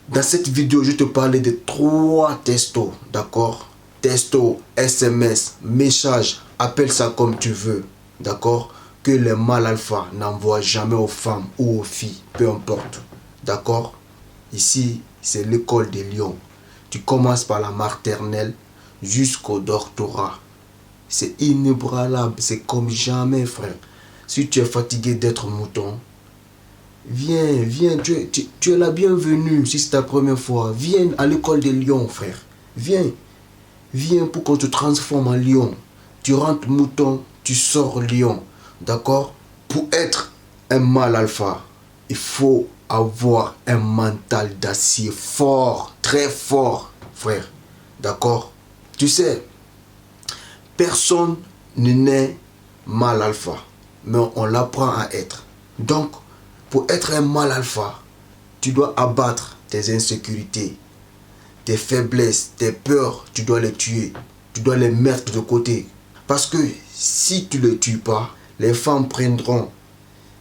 Dans cette vidéo, je te parlais de 3 textos, d'accord? Texto, SMS, message, appelle ça comme tu veux, d'accord? Que les mâles alpha n'envoient jamais aux femmes ou aux filles, peu importe, d'accord? Ici, c'est l'école des lions. Tu commences par la maternelle jusqu'au doctorat. C'est inébranlable, c'est comme jamais, frère. Si tu es fatigué d'être mouton, viens, tu es la bienvenue si c'est ta première fois. Viens à l'école des lions, frère. Viens pour qu'on te transforme en lion. Tu rentres mouton, tu sors lion. D'accord? Pour être un mâle alpha, il faut avoir un mental d'acier fort, très fort, frère. D'accord? Tu sais, personne ne naît mâle alpha, mais on l'apprend à être. Donc, pour être un mâle alpha, tu dois abattre tes insécurités, tes faiblesses, tes peurs, tu dois les tuer. Tu dois les mettre de côté. Parce que si tu ne les tues pas, les femmes prendront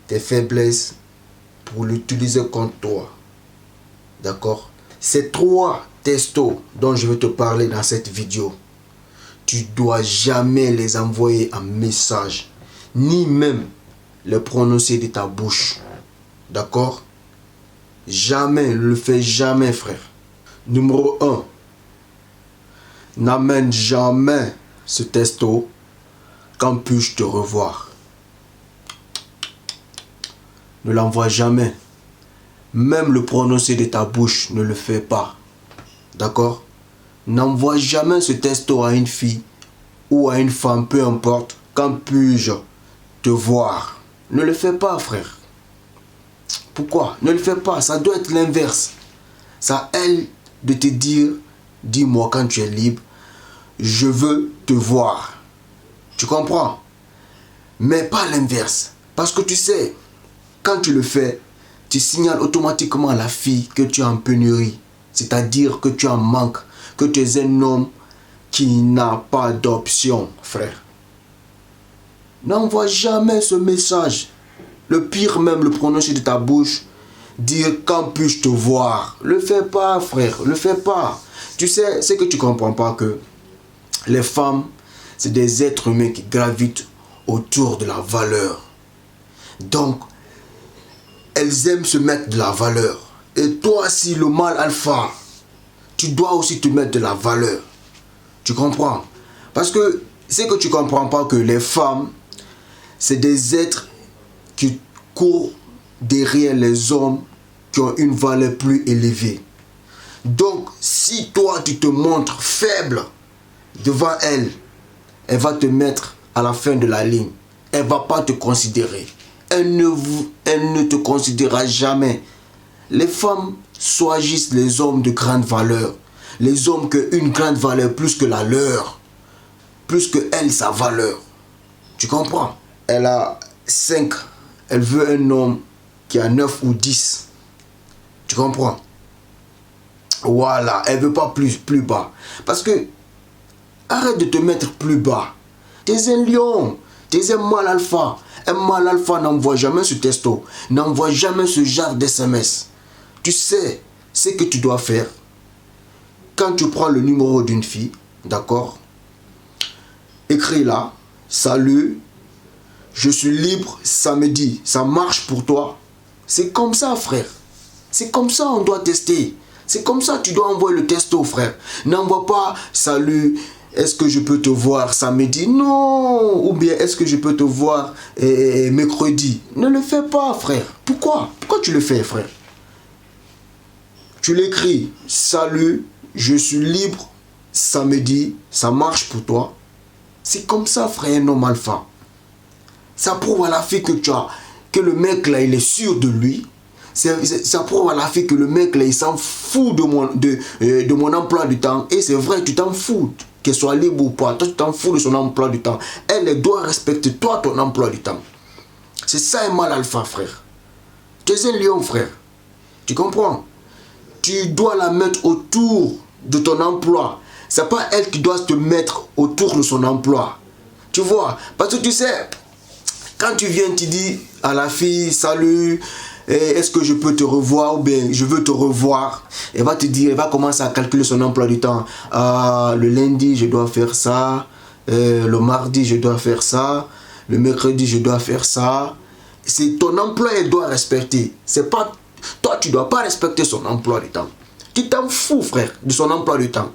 tes faiblesses pour l'utiliser contre toi. D'accord? Ces 3 textos dont je vais te parler dans cette vidéo, tu dois jamais les envoyer en message, ni même les prononcer de ta bouche. D'accord? Jamais, ne le fais jamais, frère. Numéro 1. N'amène jamais ce texto. Quand puis-je te revoir? Ne l'envoie jamais. Même le prononcer de ta bouche, ne le fais pas. D'accord? N'envoie jamais ce texto à une fille ou à une femme, peu importe. Quand puis-je te voir? Ne le fais pas, frère. Pourquoi? Ne le fais pas. Ça doit être l'inverse. C'est à elle de te dire, dis-moi quand tu es libre, je veux te voir. Tu comprends? Mais pas l'inverse. Parce que tu sais, quand tu le fais, tu signales automatiquement à la fille que tu es en pénurie. C'est-à-dire que tu en manques, que tu es un homme qui n'a pas d'option, frère. N'envoie jamais ce message. Le pire même, le prononcer de ta bouche, dire quand puis-je te voir. Le fais pas, frère, le fais pas. Tu sais, c'est que tu comprends pas que les femmes, c'est des êtres humains qui gravitent autour de la valeur. Donc, elles aiment se mettre de la valeur. Et toi, si le mâle alpha, tu dois aussi te mettre de la valeur. Tu comprends? Parce que c'est que tu comprends pas que les femmes, c'est des êtres qui courent derrière les hommes qui ont une valeur plus élevée. Donc, si toi, tu te montres faible devant elle, elle va te mettre à la fin de la ligne. Elle ne va pas te considérer. Elle ne te considérera jamais. Les femmes choisissent les hommes de grande valeur. Les hommes qui ont une grande valeur plus que la leur. Plus que elle, sa valeur. Tu comprends? Elle a 5. Elle veut un homme qui a 9 ou 10. Tu comprends? Voilà. Elle ne veut pas plus bas. Parce que arrête de te mettre plus bas. Tu es un lion. Tu es un mâle alpha. Un mâle alpha n'envoie jamais ce texto. N'envoie jamais ce genre d'SMS. Tu sais ce que tu dois faire. Quand tu prends le numéro d'une fille, d'accord? Écris là. Salut. Je suis libre samedi. Ça marche pour toi? C'est comme ça, frère. C'est comme ça on doit tester. C'est comme ça tu dois envoyer le texto, frère. N'envoie pas salut. Est-ce que je peux te voir samedi? Non. Ou bien est-ce que je peux te voir mercredi? Ne le fais pas, frère. Pourquoi? Pourquoi tu le fais, frère? Tu l'écris. Salut, je suis libre samedi. Ça marche pour toi? C'est comme ça, frère, un homme alpha. Ça prouve à la fille que le mec là, il est sûr de lui. Ça prouve à la fille que le mec là, il s'en fout de mon emploi du temps. Et c'est vrai, tu t'en fous. Qu'elle soit libre ou pas, toi tu t'en fous de son emploi du temps. Elle doit respecter toi ton emploi du temps. C'est ça un mâle alpha, frère. Tu es un lion, frère. Tu comprends? Tu dois la mettre autour de ton emploi. C'est pas elle qui doit te mettre autour de son emploi. Tu vois? Parce que tu sais, quand tu viens, tu dis à la fille, salut, est-ce que je peux te revoir ou bien je veux te revoir. Elle va te dire, elle va commencer à calculer son emploi du temps. Le lundi, je dois faire ça. Le mardi, je dois faire ça. Le mercredi, je dois faire ça. C'est ton emploi, elle doit respecter. C'est pas toi, tu dois pas respecter son emploi du temps. Tu t'en fous, frère, de son emploi du temps.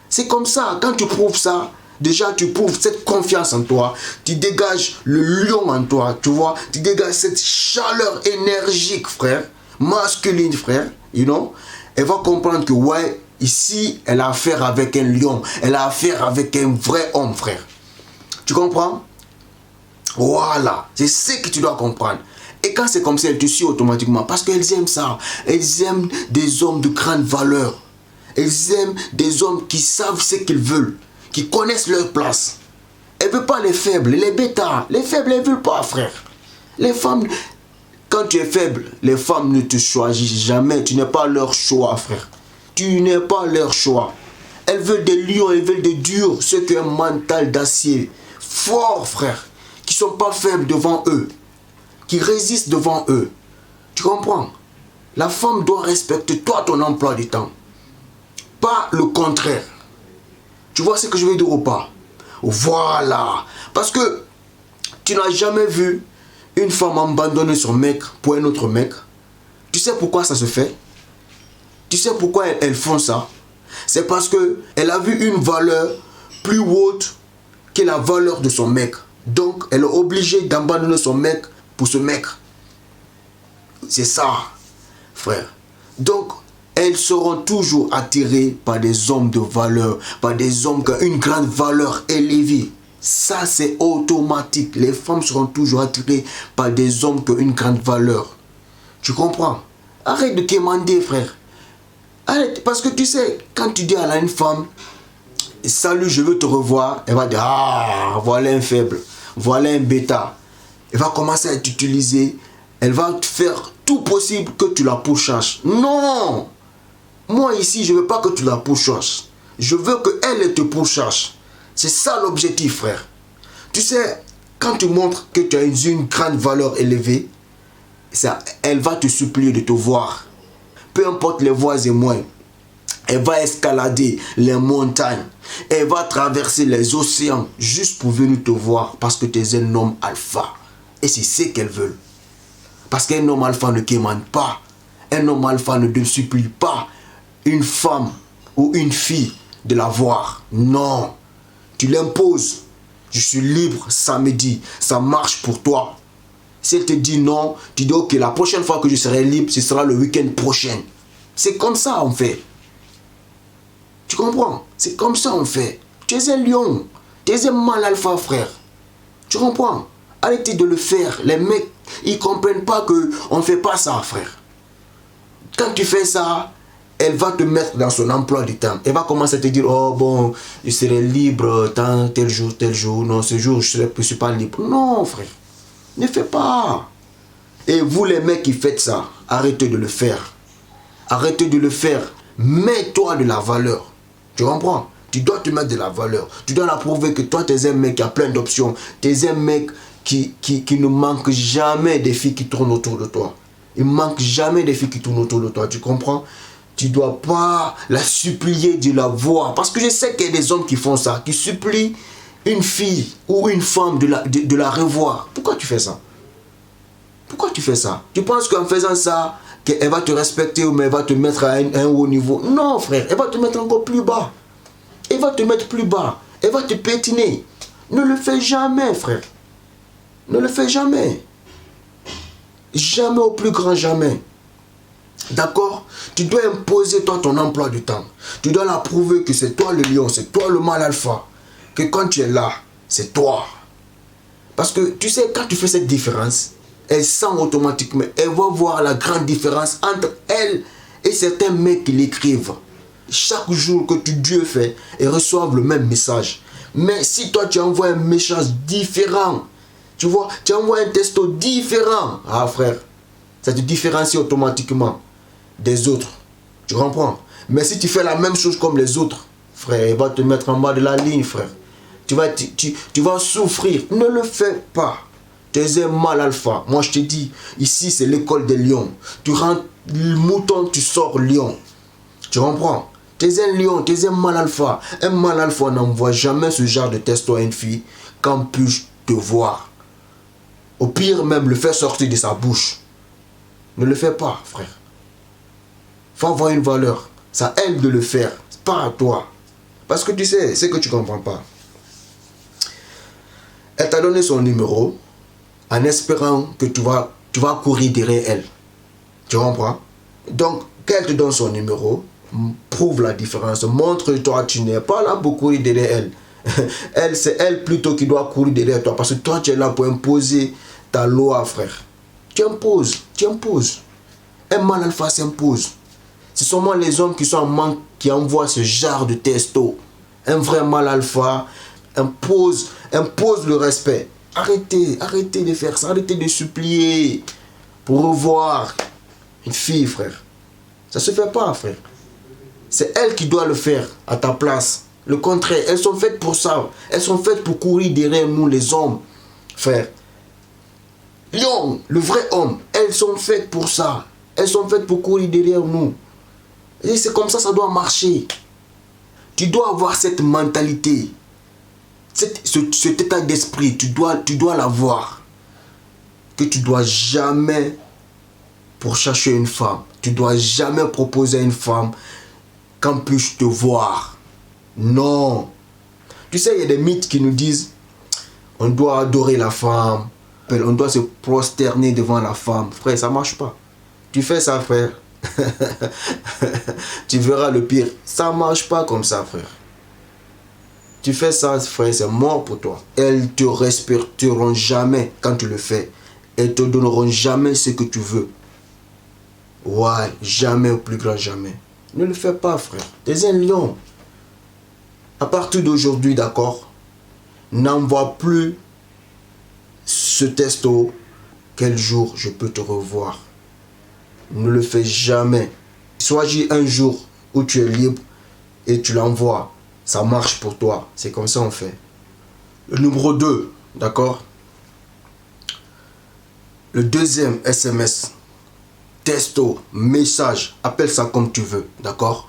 C'est comme ça. Quand tu prouves ça, déjà tu prouves cette confiance en toi. Tu dégages le lion en toi, tu vois. Tu dégages cette chaleur énergique, frère. Masculine, frère. You know. Elle va comprendre que, ouais, ici, elle a affaire avec un lion. Elle a affaire avec un vrai homme, frère. Tu comprends? Voilà. C'est ce que tu dois comprendre. Et quand c'est comme ça, elles te suivent automatiquement. Parce qu'elles aiment ça. Elles aiment des hommes de grande valeur. Elles aiment des hommes qui savent ce qu'ils veulent. Qui connaissent leur place. Elles ne veulent pas les faibles, les bêtas. Les faibles, elles ne veulent pas, frère. Les femmes, quand tu es faible, les femmes ne te choisissent jamais. Tu n'es pas leur choix, frère. Tu n'es pas leur choix. Elles veulent des lions, elles veulent des durs. Ceux qui ont un mental d'acier. Fort, frère. Qui ne sont pas faibles devant eux. Qui résistent devant eux. Tu comprends? La femme doit respecter toi ton emploi du temps. Pas le contraire. Tu vois ce que je veux dire ou pas? Voilà. Parce que tu n'as jamais vu une femme abandonner son mec pour un autre mec. Tu sais pourquoi ça se fait? Tu sais pourquoi elles font ça? C'est parce qu'elle a vu une valeur plus haute que la valeur de son mec. Donc, elle est obligée d'abandonner son mec pour ce mec. C'est ça, frère. Donc, elles seront toujours attirées par des hommes de valeur, par des hommes qui ont une grande valeur élevée. Ça, c'est automatique. Les femmes seront toujours attirées par des hommes qui ont une grande valeur. Tu comprends? Arrête de quémander, frère. Arrête, parce que tu sais, quand tu dis à une femme, salut, je veux te revoir, elle va dire, ah, voilà un faible, voilà un bêta. Elle va commencer à t'utiliser, elle va faire tout possible que tu la pourchasses. Non! Moi ici, je ne veux pas que tu la pourchasses. Je veux qu'elle te pourchasse. C'est ça l'objectif, frère. Tu sais, quand tu montres que tu as une grande valeur élevée, ça, elle va te supplier de te voir. Peu importe les voies et moyens. Elle va escalader les montagnes. Elle va traverser les océans juste pour venir te voir parce que tu es un homme alpha. Et c'est ce qu'elle veut. Parce qu'un homme alpha ne quémande pas. Un homme alpha ne te supplie pas une femme ou une fille de la voir. Non. Tu l'imposes. Je suis libre samedi. Ça marche pour toi. Si elle te dit non, tu dis ok, la prochaine fois que je serai libre, ce sera le week-end prochain. C'est comme ça on fait. Tu comprends? C'est comme ça on fait. Tu es un lion. Tu es un mâle alpha, frère. Tu comprends? Arrêtez de le faire. Les mecs, ils ne comprennent pas qu'on ne fait pas ça, frère. Quand tu fais ça, elle va te mettre dans son emploi du temps. Elle va commencer à te dire, oh bon, je serai libre tel jour, tel jour. Non, ce jour, je ne suis pas libre. Non, frère. Ne fais pas. Et vous les mecs qui faites ça, arrêtez de le faire. Arrêtez de le faire. Mets-toi de la valeur. Tu comprends? Tu dois te mettre de la valeur. Tu dois la prouver que toi, tu es un mec qui a plein d'options. Tu es un mec qui ne manque jamais des filles qui tournent autour de toi. Il ne manque jamais des filles qui tournent autour de toi. Tu comprends? Tu ne dois pas la supplier de la voir. Parce que je sais qu'il y a des hommes qui font ça, qui supplient une fille ou une femme de la revoir. Pourquoi tu fais ça? Pourquoi tu fais ça? Tu penses qu'en faisant ça, qu'elle va te respecter ou elle va te mettre à un haut niveau? Non, frère, elle va te mettre encore plus bas. Elle va te mettre plus bas. Elle va te pétiner. Ne le fais jamais, frère. Ne le fais jamais. Jamais au plus grand jamais. D'accord? Tu dois imposer toi ton emploi du temps. Tu dois la prouver que c'est toi le lion, c'est toi le mâle alpha. Que quand tu es là, c'est toi. Parce que tu sais, quand tu fais cette différence, elle sent automatiquement, elle va voir la grande différence entre elle et certains mecs qui l'écrivent. Chaque jour que Dieu fait, ils reçoivent le même message. Mais si toi tu envoies un message différent, tu vois, tu envoies un texto différent, ah frère, ça te différencie automatiquement des autres. Tu comprends? Mais si tu fais la même chose comme les autres, frère, il va te mettre en bas de la ligne, frère. Tu vas souffrir. Ne le fais pas. Tu es un mâle alpha. Moi, je te dis, ici, c'est l'école des lions. Tu rentres mouton, tu sors lion. Tu comprends? Tu es un lion, tu es un mâle alpha. Un mâle alpha n'envoie jamais ce genre de testo à une fille. Quand puis-je te voir? Au pire, même le faire sortir de sa bouche. Ne le fais pas, frère. Faut avoir une valeur. C'est à elle de le faire, pas à toi. Parce que tu sais, c'est que tu ne comprends pas. Elle t'a donné son numéro en espérant que tu vas courir derrière elle. Tu comprends? Donc, qu'elle te donne son numéro, prouve la différence. Montre-toi, tu n'es pas là pour courir derrière elle. C'est elle plutôt qui doit courir derrière toi. Parce que toi, tu es là pour imposer ta loi, frère. Tu imposes, tu imposes. Un mâle alpha s'impose. C'est seulement les hommes qui sont en manque qui envoient ce genre de testo. Un vrai mâle alpha impose le respect. Arrêtez de faire ça. Arrêtez de supplier pour revoir une fille, frère. Ça se fait pas, frère. C'est elle qui doit le faire à ta place. Le contraire, elles sont faites pour ça. Elles sont faites pour courir derrière nous, les hommes, frère. Lion, le vrai homme, elles sont faites pour ça. Elles sont faites pour courir derrière nous. Et c'est comme ça doit marcher. Tu dois avoir cette mentalité. Cet état d'esprit, tu dois l'avoir. Que tu dois jamais, pour chercher une femme, tu dois jamais proposer à une femme quand puis-je te voir. Non. Tu sais, il y a des mythes qui nous disent on doit adorer la femme, on doit se prosterner devant la femme. Frère, ça marche pas. Tu fais ça, frère. Tu verras le pire. Ça marche pas comme ça, frère. Tu fais ça, frère, c'est mort pour toi. Elles te respecteront jamais quand tu le fais. Elles te donneront jamais ce que tu veux. Ouais, jamais, au plus grand jamais. Ne le fais pas, frère. Tu es un lion. À partir d'aujourd'hui, d'accord, n'envoie plus ce testo. Quel jour je peux te revoir. Ne le fais jamais. Choisis un jour où tu es libre et tu l'envoies. Ça marche pour toi. C'est comme ça on fait. Le numéro 2, d'accord? Le deuxième SMS, testo, message, appelle ça comme tu veux, d'accord?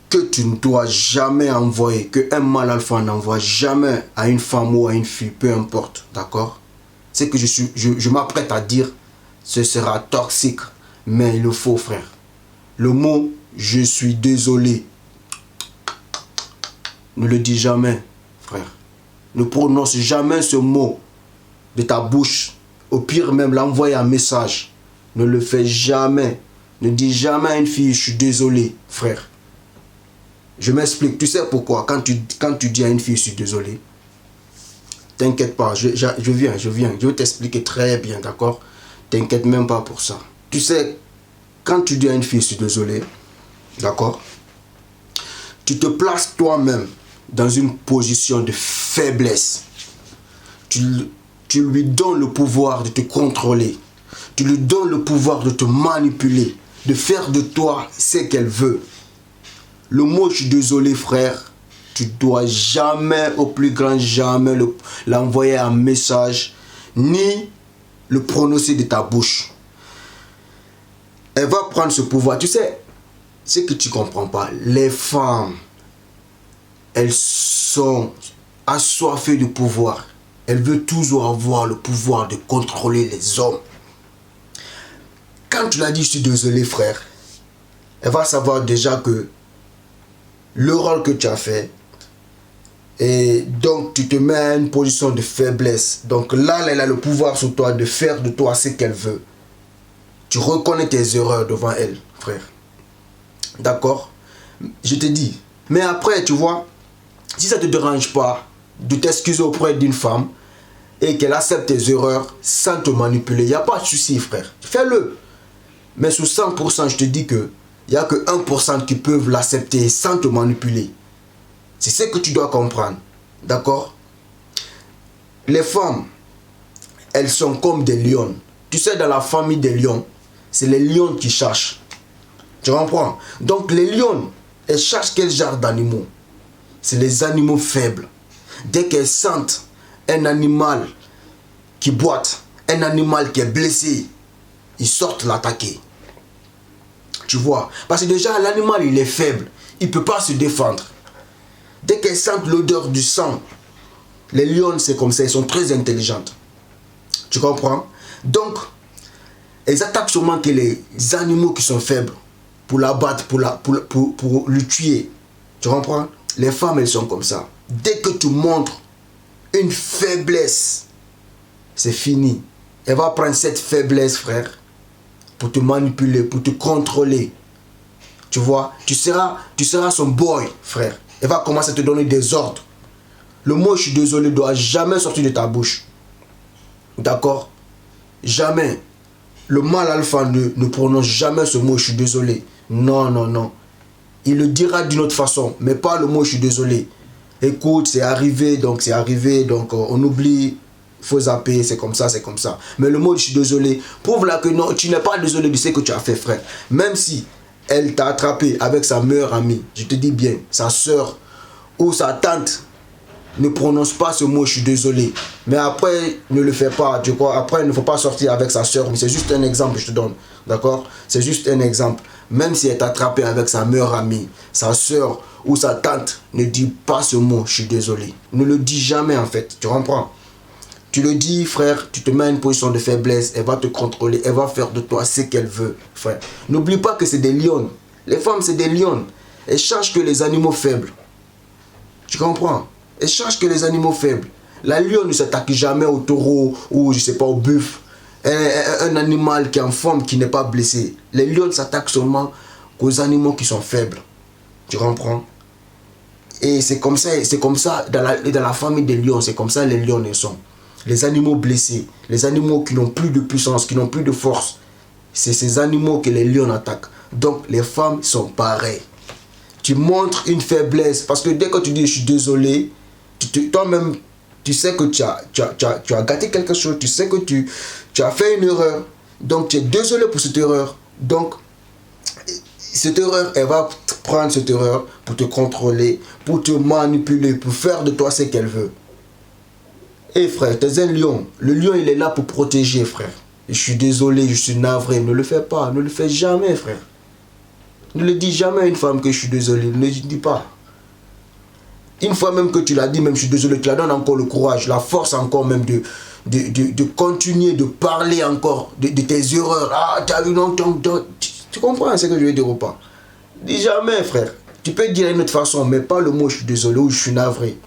Que tu ne dois jamais envoyer, que un mâle alpha n'envoie jamais à une femme ou à une fille, peu importe, d'accord? C'est que je m'apprête à dire, ce sera toxique, mais il le faut, frère. Le mot « je suis désolé », ne le dis jamais, frère. Ne prononce jamais ce mot de ta bouche. Au pire même, l'envoyer un message. Ne le fais jamais. Ne dis jamais à une fille, je suis désolé, frère. Je m'explique. Tu sais pourquoi? Quand tu dis à une fille, je suis désolé, t'inquiète pas, je viens. Je vais t'expliquer très bien, d'accord? T'inquiète même pas pour ça. Tu sais, quand tu dis à une fille, je suis désolé, d'accord? Tu te places toi-même dans une position de faiblesse. Tu lui donnes le pouvoir de te contrôler. Tu lui donnes le pouvoir de te manipuler, de faire de toi ce qu'elle veut. Le mot « je suis désolé, frère », tu dois jamais, au plus grand jamais, l'envoyer un message, ni le prononcer de ta bouche. Elle va prendre ce pouvoir. Tu sais, ce que tu ne comprends pas, les femmes, elles sont assoiffées de pouvoir. Elles veulent toujours avoir le pouvoir de contrôler les hommes. Quand tu l'as dit, je suis désolé, frère, elle va savoir déjà que le rôle que tu as fait, et donc tu te mets à une position de faiblesse. Donc là, elle a le pouvoir sur toi de faire de toi ce qu'elle veut. Tu reconnais tes erreurs devant elle, frère. D'accord? Je te dis. Mais après, tu vois, si ça ne te dérange pas de t'excuser auprès d'une femme et qu'elle accepte tes erreurs sans te manipuler, il n'y a pas de souci, frère. Fais-le. Mais sur 100%, je te dis que il n'y a que 1% qui peuvent l'accepter sans te manipuler. C'est ce que tu dois comprendre. D'accord? Les femmes, elles sont comme des lions. Tu sais, dans la famille des lions, c'est les lions qui cherchent. Tu comprends? Donc les lions, elles cherchent quel genre d'animaux? C'est les animaux faibles. Dès qu'elles sentent un animal qui boite, un animal qui est blessé, ils sortent l'attaquer. Tu vois, parce que déjà l'animal il est faible, il ne peut pas se défendre. Dès qu'elles sentent l'odeur du sang, les lions c'est comme ça, ils sont très intelligentes. Tu comprends? Donc, elles attaquent sûrement que les animaux qui sont faibles pour l'abattre, pour le tuer. Tu comprends? Les femmes, elles sont comme ça. Dès que tu montres une faiblesse, c'est fini. Elle va prendre cette faiblesse, frère, pour te manipuler, pour te contrôler. Tu vois? Tu seras son boy, frère. Elle va commencer à te donner des ordres. Le mot « je suis désolé » ne doit jamais sortir de ta bouche. D'accord? Jamais. Le mâle alpha ne prononce jamais ce mot « je suis désolé ». Non, non, non. Il le dira d'une autre façon, mais pas le mot « je suis désolé ». Écoute, c'est arrivé, donc on oublie, il faut zapper, c'est comme ça, c'est comme ça. Mais le mot « je suis désolé », prouve là que non, tu n'es pas désolé de ce que tu as fait, frère. Même si elle t'a attrapé avec sa meilleure amie, je te dis bien, sa soeur ou sa tante, ne prononce pas ce mot « je suis désolé ». Mais après, ne le fais pas, tu vois. Après, il ne faut pas sortir avec sa soeur. Mais c'est juste un exemple, je te donne. D'accord? C'est juste un exemple. Même si elle est attrapée avec sa meilleure amie, sa soeur ou sa tante, ne dis pas ce mot « je suis désolé ». Ne le dis jamais, en fait. Tu comprends? Tu le dis, frère, tu te mets à une position de faiblesse. Elle va te contrôler. Elle va faire de toi ce qu'elle veut, frère. N'oublie pas que c'est des lions. Les femmes, c'est des lions. Elles cherchent que les animaux faibles. Tu comprends? Elles cherchent que les animaux faibles. La lionne ne s'attaque jamais au taureau ou je sais pas au buffle. Un animal qui est en forme, qui n'est pas blessé. Les lions s'attaquent seulement aux animaux qui sont faibles. Tu comprends? Et c'est comme ça dans la famille des lions, c'est comme ça les lions sont. Les animaux blessés, les animaux qui n'ont plus de puissance, qui n'ont plus de force. C'est ces animaux que les lions attaquent. Donc les femmes sont pareilles. Tu montres une faiblesse parce que dès que tu dis je suis désolé, toi-même tu sais que tu as gâté quelque chose, tu sais que tu as fait une erreur, donc tu es désolé pour cette erreur. Donc cette erreur, elle va prendre cette erreur pour te contrôler, pour te manipuler, pour faire de toi ce qu'elle veut. Et frère, tu es un lion. Le lion il est là pour protéger, frère. Et je suis désolé, je suis navré. Ne le fais pas, ne le fais jamais, frère. Ne le dis jamais à une femme que je suis désolé, ne le dis pas. Une fois même que tu l'as dit, même je suis désolé, tu la donnes encore le courage, la force encore même de continuer, de parler encore de tes erreurs. Ah, tu as vu, non, tu comprends ce que je veux dire ou pas? Dis jamais, frère. Tu peux dire d'une autre façon, mais pas le mot je suis désolé ou je suis navré.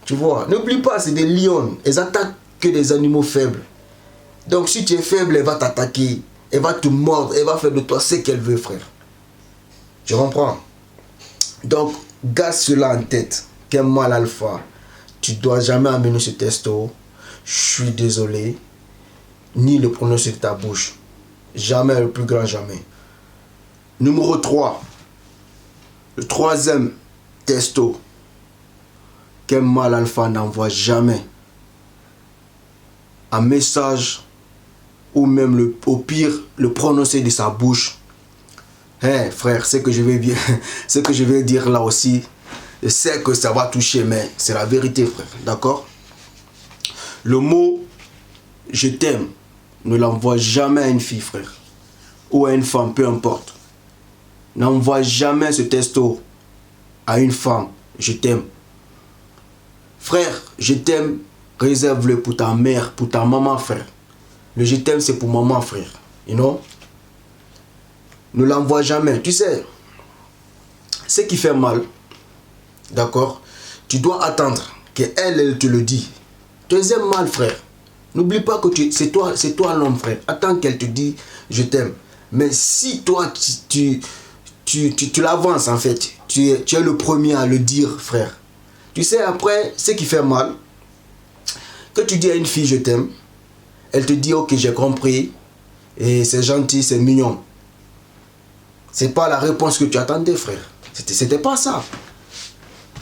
Tu vois, n'oublie pas, c'est des lions. Elles attaquent que des animaux faibles. Donc si tu es faible, elle va t'attaquer. Elle va te mordre, elle va faire de toi ce qu'elle veut, frère. Tu comprends? Donc, garde cela en tête. Qu'un mâle alpha, tu dois jamais amener ce testo. Je suis désolé. Ni le prononcer de ta bouche. Jamais, le plus grand jamais. Numéro 3. Le troisième testo qu'un mâle alpha n'envoie jamais. Un message ou même au pire le prononcer de sa bouche. Hey, frère, ce que je vais dire là aussi, je sais que ça va toucher, mais c'est la vérité, frère. D'accord? Le mot « je t'aime » ne l'envoie jamais à une fille, frère. Ou à une femme, peu importe. N'envoie jamais ce testo à une femme. Je t'aime. Frère, je t'aime, réserve-le pour ta mère, pour ta maman, frère. Le je t'aime, c'est pour maman, frère. You know? Ne l'envoie jamais. Tu sais, ce qui fait mal, d'accord, tu dois attendre qu'elle te le dise. Deuxième mal, frère. N'oublie pas que c'est toi l'homme, frère. Attends qu'elle te dise je t'aime. Mais si toi, tu l'avances, en fait, tu es le premier à le dire, frère. Tu sais, après, ce qui fait mal, que tu dis à une fille je t'aime, elle te dit ok, j'ai compris, et c'est gentil, c'est mignon. C'est pas la réponse que tu attendais, frère. C'était pas ça.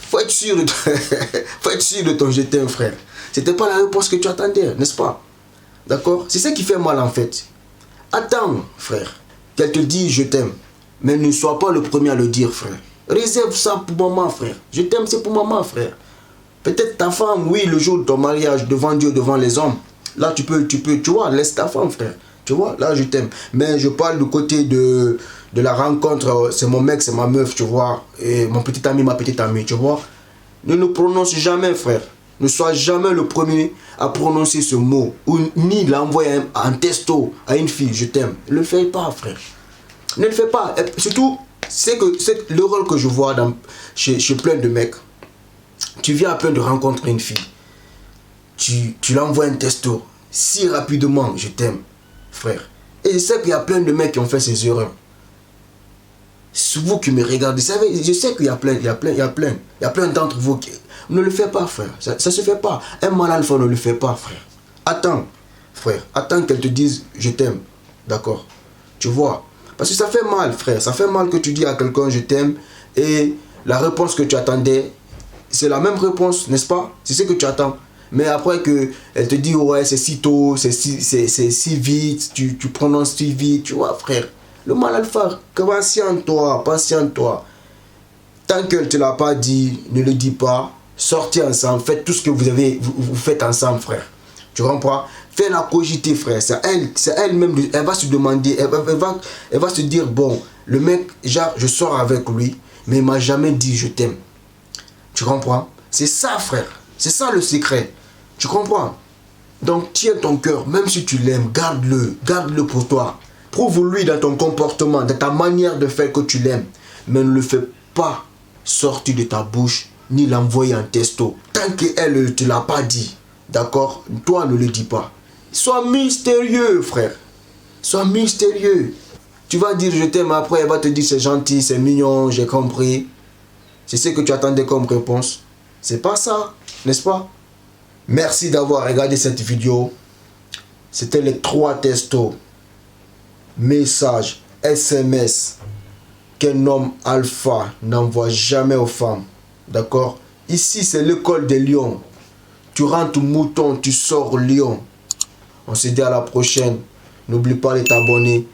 Faut être sûr de ton je t'aime, frère. C'était pas la réponse que tu attendais, n'est-ce pas? D'accord? C'est ce qui fait mal, en fait. Attends, frère, qu'elle te dise je t'aime. Mais ne sois pas le premier à le dire, frère. Réserve ça pour maman, frère. Je t'aime, c'est pour maman, frère. Peut-être ta femme, oui, le jour de ton mariage, devant Dieu, devant les hommes, Là, tu vois, laisse ta femme, frère. Tu vois, là, je t'aime. Mais je parle du côté de la rencontre. C'est mon mec, c'est ma meuf, tu vois. Et mon petit ami, ma petite amie, tu vois. Ne le prononce jamais, frère. Ne sois jamais le premier à prononcer ce mot. Ou ni l'envoyer un texto à une fille, je t'aime. Ne le fais pas, frère. Ne le fais pas. Et surtout, c'est le rôle que je vois chez plein de mecs. Tu viens à peine de rencontrer une fille. Tu l'envoies un texto. Si rapidement, je t'aime, frère. Et je sais qu'il y a plein de mecs qui ont fait ces erreurs. C'est vous qui me regardez. Je sais qu'il y a plein d'entre vous qui... Ne le faites pas, frère. Ça ne se fait pas. Un mal alpha ne le fait pas, frère. Attends, frère. Attends qu'elle te dise je t'aime. D'accord? Tu vois? Parce que ça fait mal, frère. Ça fait mal que tu dis à quelqu'un je t'aime et la réponse que tu attendais, c'est la même réponse, n'est-ce pas? C'est ce que tu attends. Mais après qu'elle te dit ouais, c'est si tôt, c'est si vite, tu prononces si vite, tu vois, frère. Le mal alpha, patiente-toi, patiente-toi. Tant qu'elle ne te l'a pas dit, ne le dis pas. Sortez ensemble, faites tout ce que vous faites ensemble, frère. Tu comprends? Fais-la cogiter, frère. C'est elle-même, elle va se demander, elle va se dire, bon, le mec, genre, je sors avec lui, mais il m'a jamais dit je t'aime. Tu comprends? C'est ça, frère. C'est ça le secret. Tu comprends? Donc, tiens ton cœur, même si tu l'aimes, garde-le pour toi. Prouve-lui dans ton comportement, dans ta manière de faire que tu l'aimes. Mais ne le fais pas sortir de ta bouche, ni l'envoyer en texto. Tant qu'elle ne te l'a pas dit, d'accord? Toi, ne le dis pas. Sois mystérieux, frère. Sois mystérieux. Tu vas dire je t'aime, après elle va te dire c'est gentil, c'est mignon, j'ai compris. C'est ce que tu attendais comme réponse. C'est pas ça, n'est-ce pas? Merci d'avoir regardé cette vidéo. C'était les 3 textos, messages, SMS qu'un homme alpha n'envoie jamais aux femmes. D'accord? Ici, c'est l'école des lions. Tu rentres mouton, tu sors lion. On se dit à la prochaine. N'oublie pas de t'abonner.